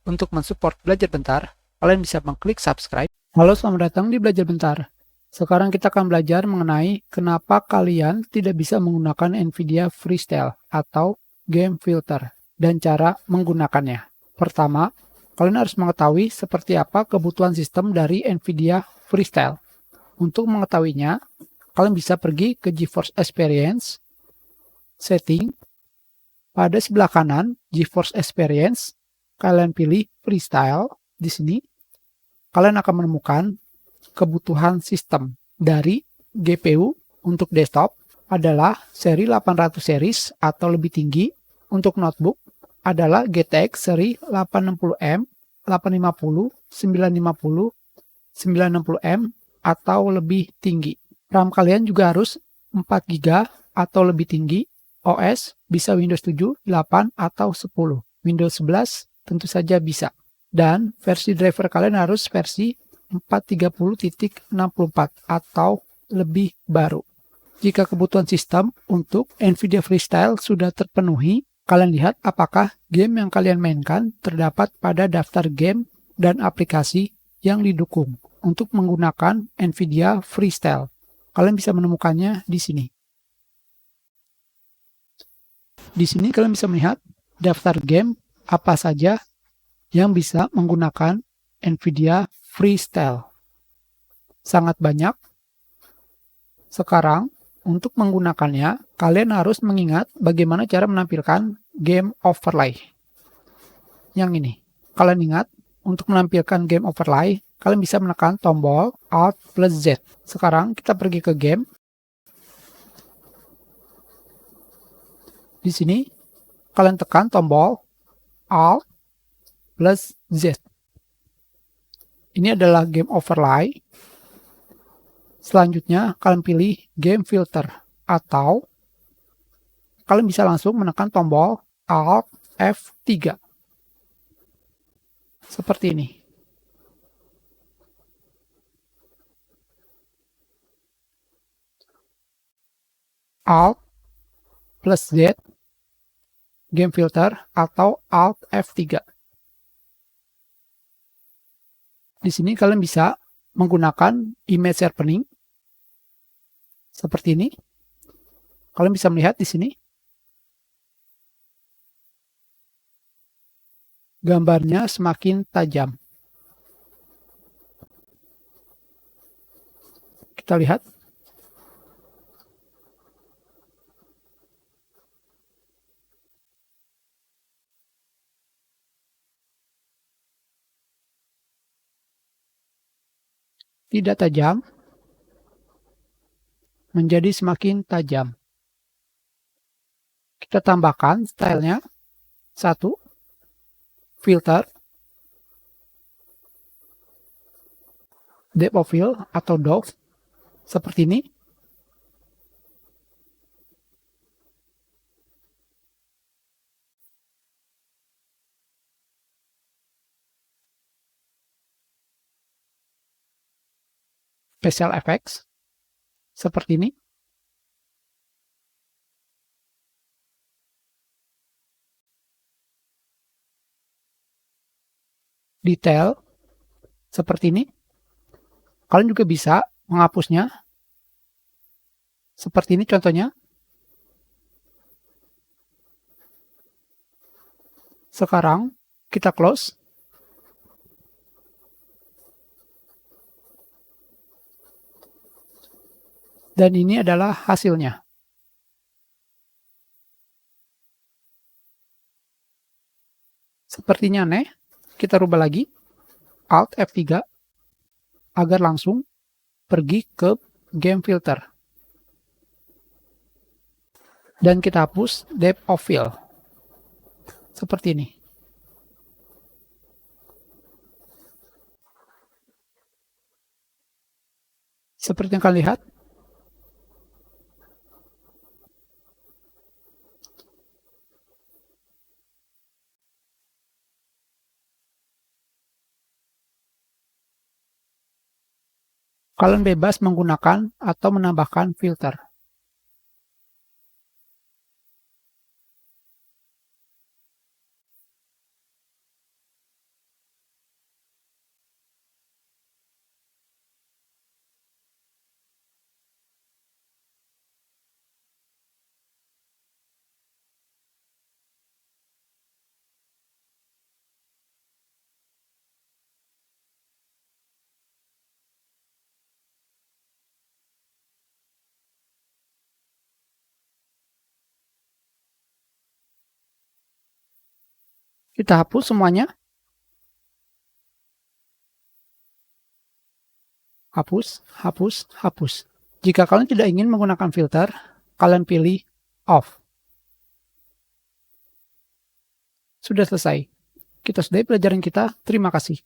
Untuk mensupport Belajar Bentar, kalian bisa mengklik subscribe. Halo, selamat datang di Belajar Bentar. Sekarang kita akan belajar mengenai kenapa kalian tidak bisa menggunakan NVIDIA Freestyle atau Game Filter dan cara menggunakannya. Pertama, kalian harus mengetahui seperti apa kebutuhan sistem dari NVIDIA Freestyle. Untuk mengetahuinya, kalian bisa pergi ke GeForce Experience, Setting, pada sebelah kanan GeForce Experience, kalian pilih Freestyle. Di sini, kalian akan menemukan kebutuhan sistem dari GPU untuk desktop adalah seri 800 series atau lebih tinggi. Untuk notebook adalah GTX seri 860M, 850, 950, 960M atau lebih tinggi. RAM kalian juga harus 4 GB atau lebih tinggi. OS bisa Windows 7, 8, atau 10. Windows 11 tentu saja bisa. Dan versi driver kalian harus versi 430.64 atau lebih baru. Jika kebutuhan sistem untuk NVIDIA Freestyle sudah terpenuhi, kalian lihat apakah game yang kalian mainkan terdapat pada daftar game dan aplikasi yang didukung untuk menggunakan NVIDIA Freestyle. Kalian bisa menemukannya di sini. Di sini kalian bisa melihat daftar game apa saja yang bisa menggunakan NVIDIA Freestyle. Sangat banyak. Sekarang, untuk menggunakannya, kalian harus mengingat bagaimana cara menampilkan game overlay. Yang ini. Kalian ingat, untuk menampilkan game overlay, kalian bisa menekan tombol Alt plus Z. Sekarang kita pergi ke game. Di sini, kalian tekan tombol Alt plus Z. Ini adalah game overlay. Selanjutnya, kalian pilih game filter atau kalian bisa langsung menekan tombol Alt F3. Seperti ini. Alt plus Z, game filter atau Alt F3. Di sini kalian bisa menggunakan image sharpening seperti ini. Kalian bisa melihat di sini gambarnya semakin tajam. Kita lihat. Tidak tajam, menjadi semakin tajam. Kita tambahkan stylenya. 1. Filter. Depth of field atau DOF. Seperti ini. Special effects. Seperti ini. Detail. Seperti ini. Kalian juga bisa menghapusnya. Seperti ini contohnya. Sekarang kita close. Dan ini adalah hasilnya. Sepertinya aneh. Kita rubah lagi. Alt F3 agar langsung pergi ke game filter. Dan kita hapus depth of field. Seperti ini. Seperti yang kalian lihat. Kalian bebas menggunakan atau menambahkan filter. Kita hapus semuanya. Hapus, hapus, hapus. Jika kalian tidak ingin menggunakan filter, kalian pilih off. Sudah selesai. Kita sudahi pelajaran kita. Terima kasih.